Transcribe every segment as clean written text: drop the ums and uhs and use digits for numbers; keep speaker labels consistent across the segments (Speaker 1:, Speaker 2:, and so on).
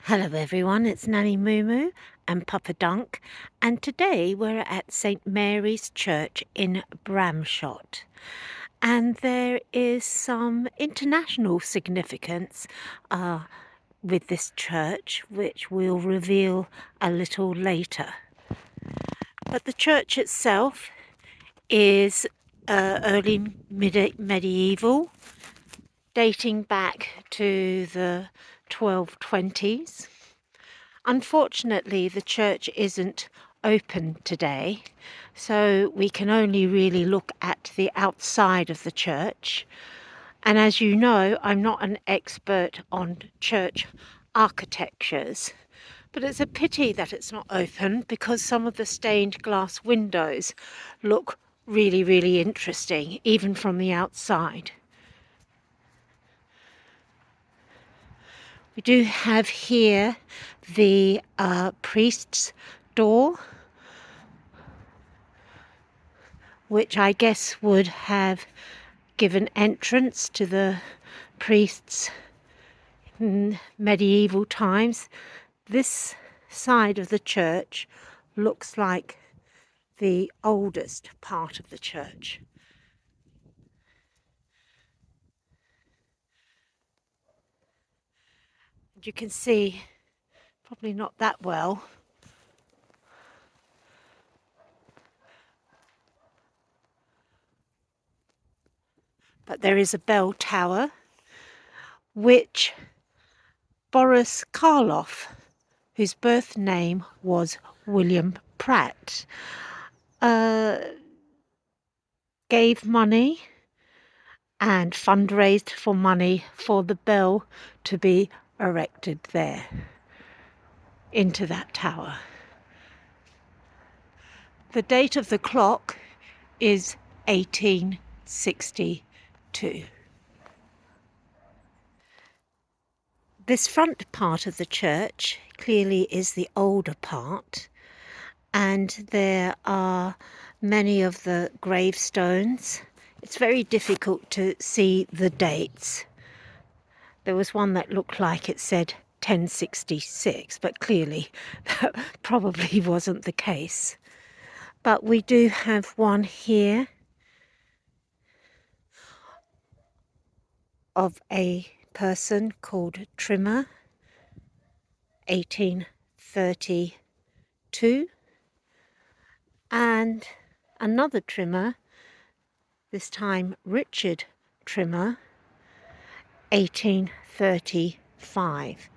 Speaker 1: Hello everyone, it's Nanny Moo Moo and Papa Dunk, and today we're at St Mary's Church in Bramshott, and there is some international significance with this church which we'll reveal a little later. But the church itself is early medieval, dating back to the 1220s. Unfortunately, the church isn't open today, so we can only really look at the outside of the church. And as you know, I'm not an expert on church architectures, but it's a pity that it's not open because some of the stained glass windows look really, really interesting, even from the outside. We do have here the priest's door, which I guess would have given entrance to the priests in medieval times. This side of the church looks like the oldest part of the church. And you can see, probably not that well, but there is a bell tower which Boris Karloff, whose birth name was William Pratt, gave money and fundraised for money for the bell to be erected there into that tower. The date of the clock is 1862. This front part of the church clearly is the older part, and there are many of the gravestones. It's very difficult to see the dates. There was one that looked like it said 1066, but clearly that probably wasn't the case. But we do have one here of a person called Trimmer, 1832, and another Trimmer, this time Richard Trimmer, 1835.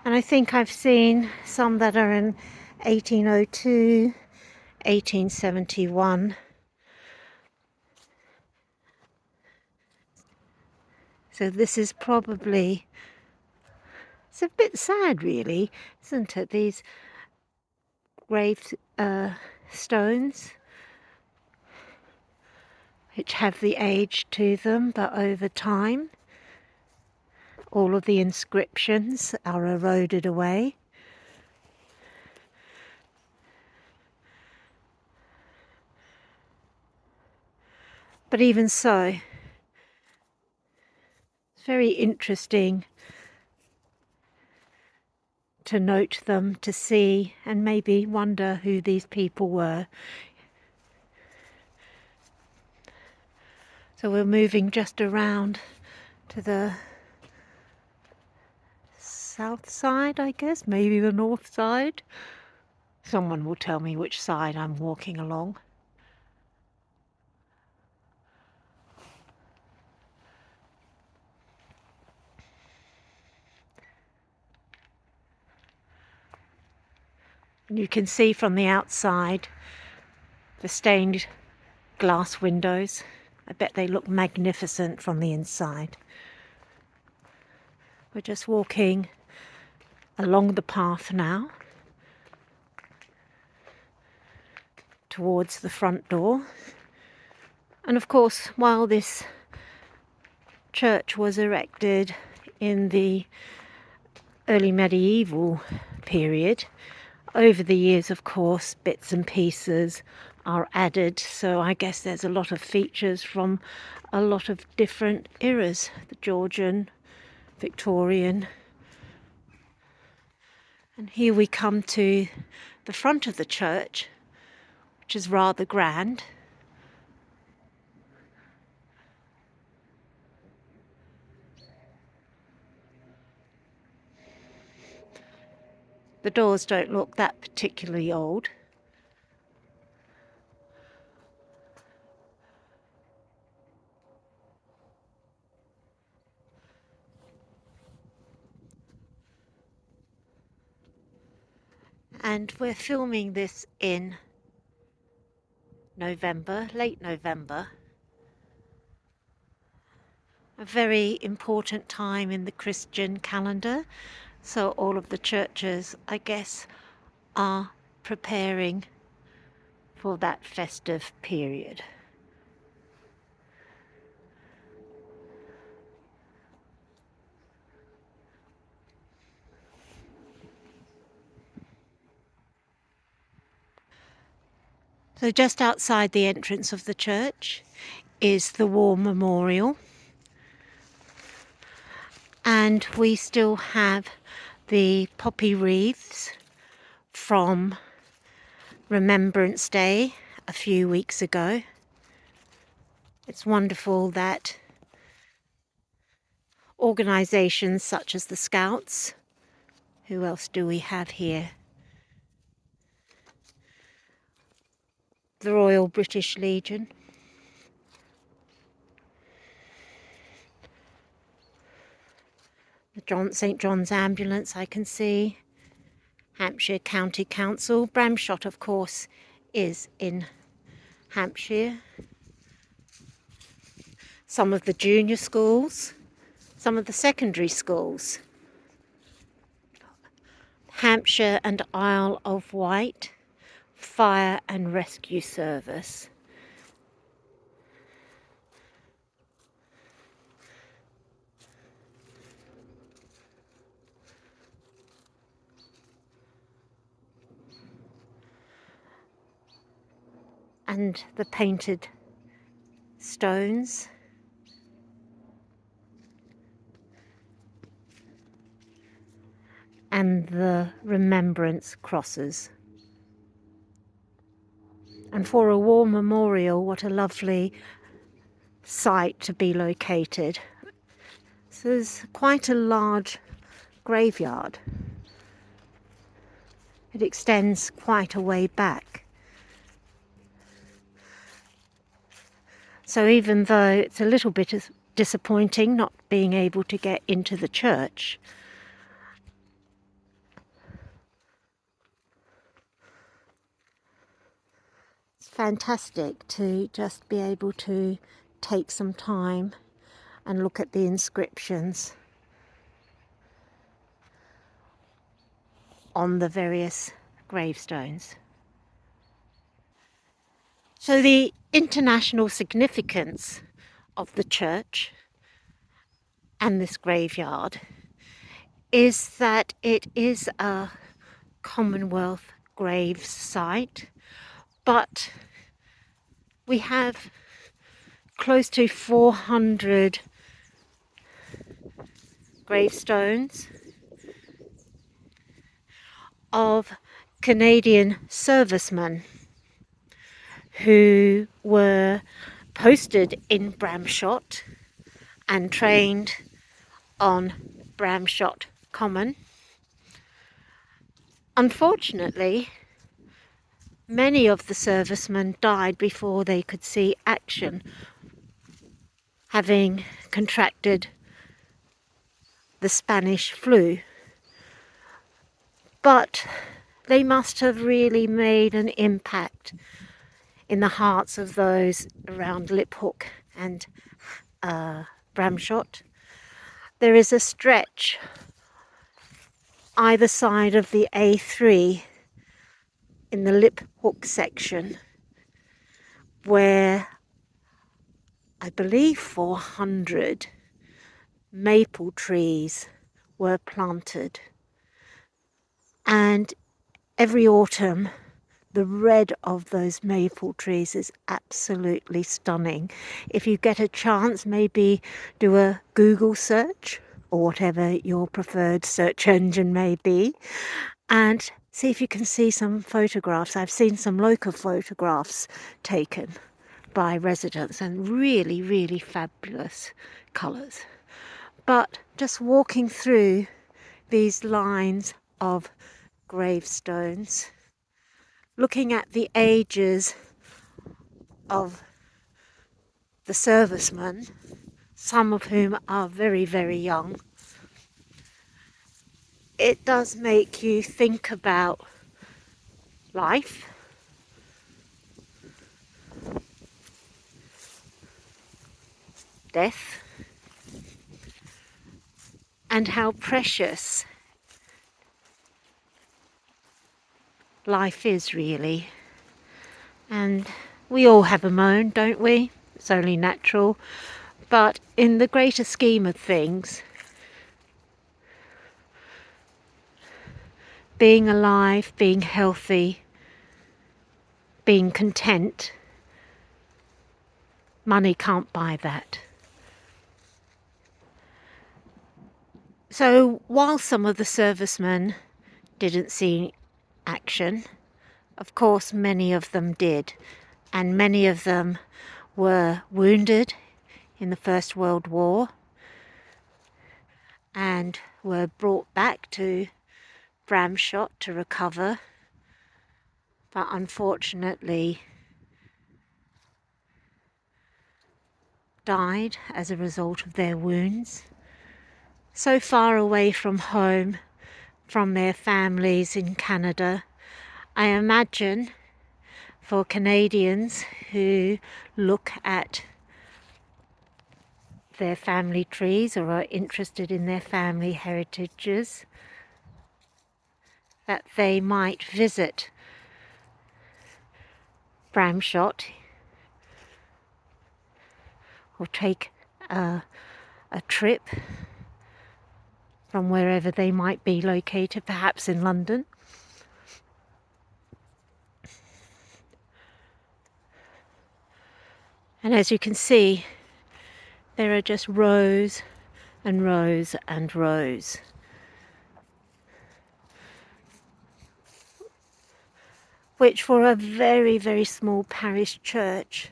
Speaker 1: And I think I've seen some that are in 1802, 1871. So this is probably, it's a bit sad really, isn't it? These grave stones which have the age to them, but over time all of the inscriptions are eroded away. But even so, it's very interesting to note them, to see, and maybe wonder who these people were. So we're moving just around to the south side, I guess, maybe the north side. Someone will tell me which side I'm walking along. You can see from the outside the stained glass windows. I bet they look magnificent from the inside. We're just walking along the path now towards the front door. And of course, while this church was erected in the early medieval period, over the years, of course, bits and pieces are added, so I guess there's a lot of features from a lot of different eras, the Georgian, Victorian, And here we come to the front of the church, which is rather grand. The doors don't look that particularly old. And we're filming this in November, late November. A very important time in the Christian calendar. So all of the churches, I guess, are preparing for that festive period. So just outside the entrance of the church is the War Memorial. And we still have the poppy wreaths from Remembrance Day a few weeks ago. It's wonderful that organisations such as the Scouts, who else do we have here? The Royal British Legion, the St John's Ambulance I can see, Hampshire County Council. Bramshott, of course, is in Hampshire. Some of the junior schools, some of the secondary schools. Hampshire and Isle of Wight Fire and Rescue Service. And the painted stones. And the remembrance crosses. And for a war memorial, what a lovely site to be located. So there's quite a large graveyard. It extends quite a way back. So even though it's a little bit disappointing not being able to get into the church, it's fantastic to just be able to take some time and look at the inscriptions on the various gravestones. So the international significance of the church and this graveyard is that it is a Commonwealth grave site, but we have close to 400 gravestones of Canadian servicemen who were posted in Bramshott and trained on Bramshott Common. Unfortunately, many of the servicemen died before they could see action, having contracted the Spanish flu. But they must have really made an impact in the hearts of those around Liphook and Bramshott. There is a stretch either side of the A3 in the Liphook section where I believe 400 maple trees were planted. And every autumn, the red of those maple trees is absolutely stunning. If you get a chance, maybe do a Google search or whatever your preferred search engine may be, and see if you can see some photographs. I've seen some local photographs taken by residents and really, really fabulous colours. But just walking through these lines of gravestones, looking at the ages of the servicemen, some of whom are very, very young, it does make you think about life, death, and how precious life is really. And we all have a moan, don't we? It's only natural. But in the greater scheme of things, being alive, being healthy, being content, money can't buy that. So while some of the servicemen didn't see action, of course many of them did, and many of them were wounded in the First World War and were brought back to Bramshott to recover, but unfortunately died as a result of their wounds. So far away from home, from their families in Canada, I imagine for Canadians who look at their family trees or are interested in their family heritages, that they might visit Bramshott or take a trip from wherever they might be located, perhaps in London. And as you can see, there are just rows and rows and rows. Which for a very, very small parish church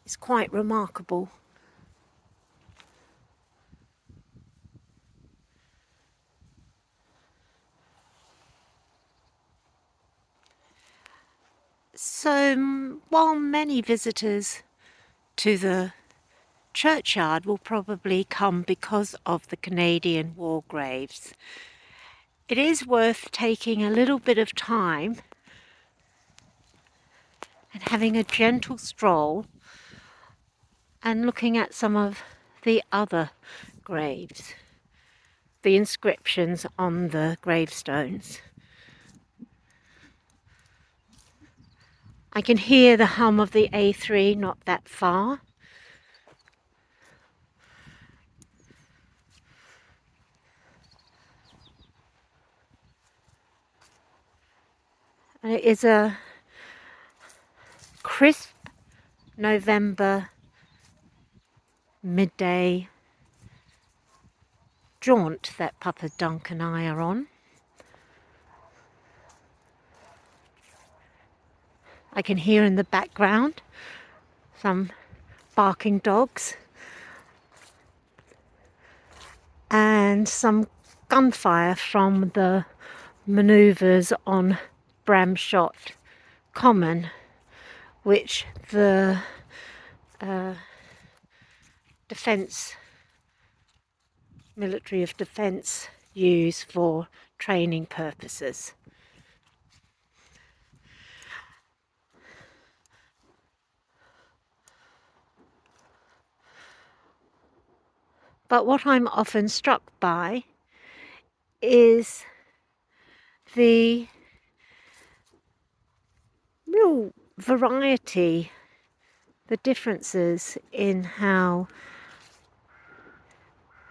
Speaker 1: is quite remarkable. So while many visitors to the churchyard will probably come because of the Canadian war graves, it is worth taking a little bit of time and having a gentle stroll and looking at some of the other graves, the inscriptions on the gravestones. I can hear the hum of the A3 not that far. And it is a crisp November midday jaunt that Papa Dunk and I are on. I can hear in the background some barking dogs and some gunfire from the manoeuvres on Bramshott Common, which the military of defence use for training purposes. But what I'm often struck by is the real variety, the differences in how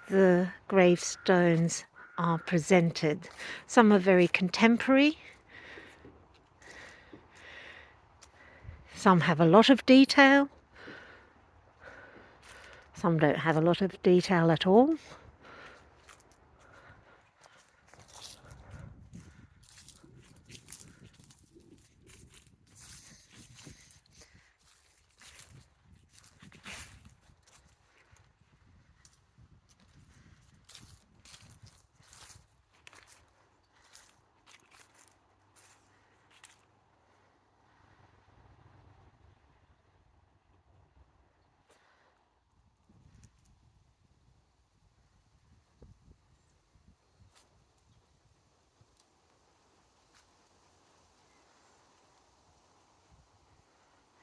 Speaker 1: the gravestones are presented. Some are very contemporary, some have a lot of detail, Some don't have a lot of detail at all.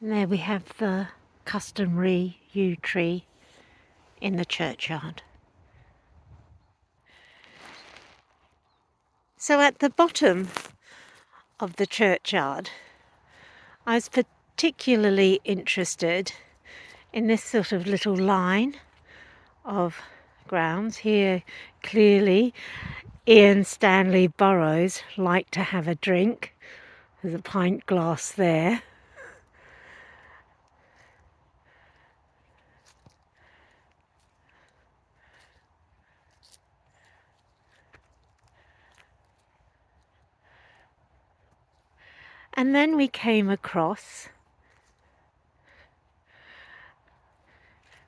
Speaker 1: And there we have the customary yew tree in the churchyard. So at the bottom of the churchyard, I was particularly interested in this sort of little line of grounds. Here, clearly, Ian Stanley Burroughs liked to have a drink. There's a pint glass there. And then we came across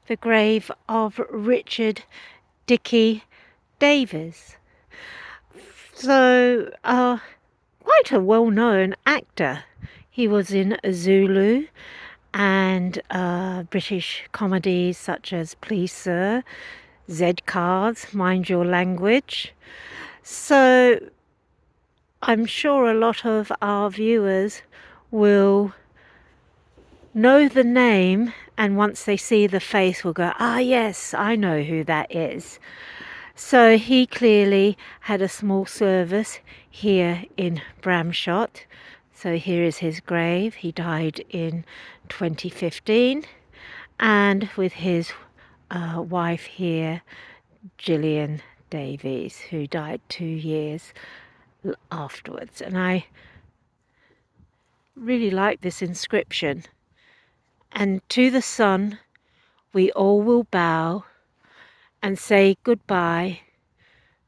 Speaker 1: the grave of Richard Dickey Davies. So, quite a well-known actor. He was in Zulu and British comedies such as Please Sir, Z-Cars, Mind Your Language. So I'm sure a lot of our viewers will know the name, and once they see the face will go, ah yes, I know who that is. So he clearly had a small service here in Bramshott. So here is his grave. He died in 2015, and with his wife here, Gillian Davies, who died 2 years afterwards. And I really like this inscription. And to the sun we all will bow and say goodbye,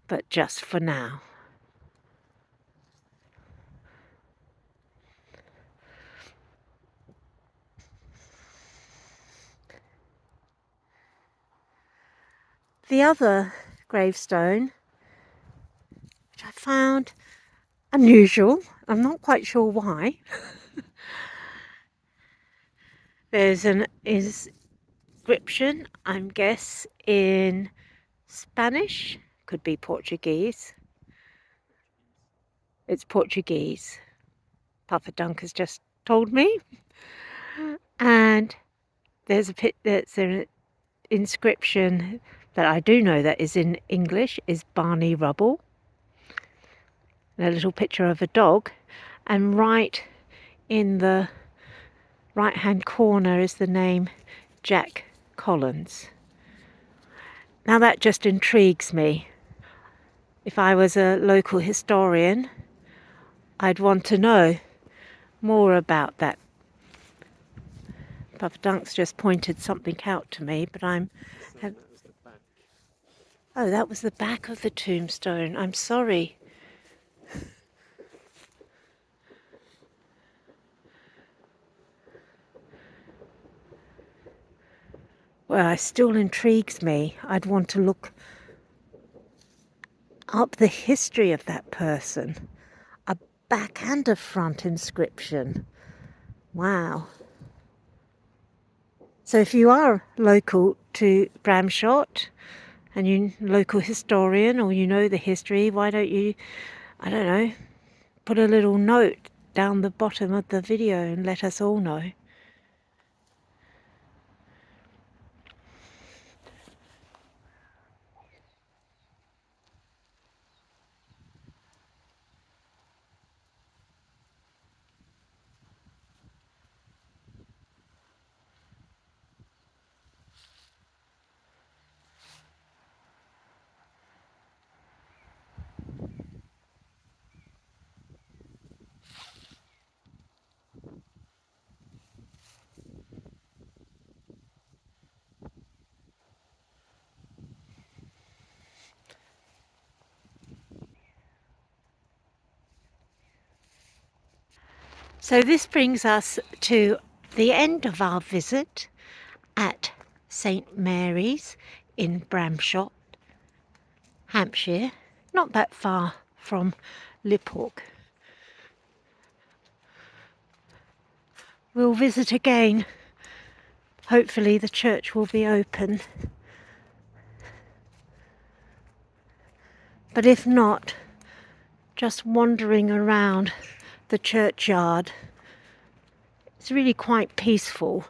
Speaker 1: but just for now. The other gravestone, which I found unusual, I'm not quite sure why. There's an inscription, I guess, in Spanish, could be Portuguese. It's Portuguese. Papa Dunk has just told me. And there's an inscription that I do know that is in English, is Barney Rubble. And a little picture of a dog. And right in the right-hand corner is the name Jack Collins. Now that just intrigues me. If I was a local historian, I'd want to know more about that. Papa Dunk's just pointed something out to me, but oh, that was the back of the tombstone. I'm sorry. Well, it still intrigues me. I'd want to look up the history of that person. A back and a front inscription. Wow. So if you are local to Bramshott and you're a local historian or you know the history, why don't you, I don't know, put a little note down the bottom of the video and let us all know. So this brings us to the end of our visit at St Mary's in Bramshott, Hampshire, not that far from Lippok. We'll visit again. Hopefully the church will be open. But if not, just wandering around the churchyard. It's really quite peaceful.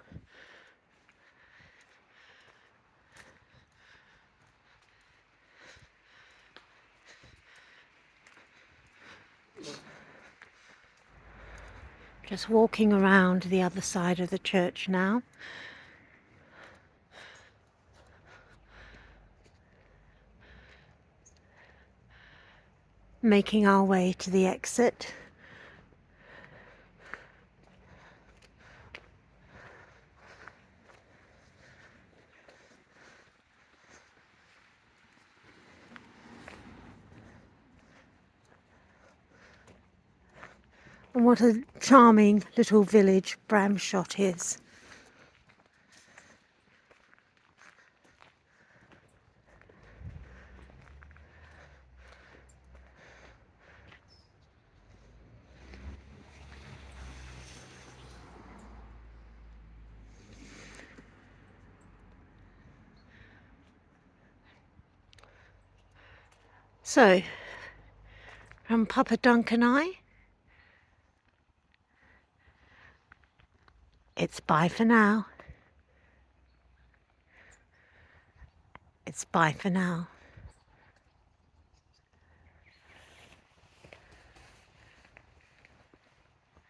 Speaker 1: Just walking around the other side of the church now. Making our way to the exit. And what a charming little village Bramshott is. So, from Papa Dunk and I, it's bye for now. It's bye for now.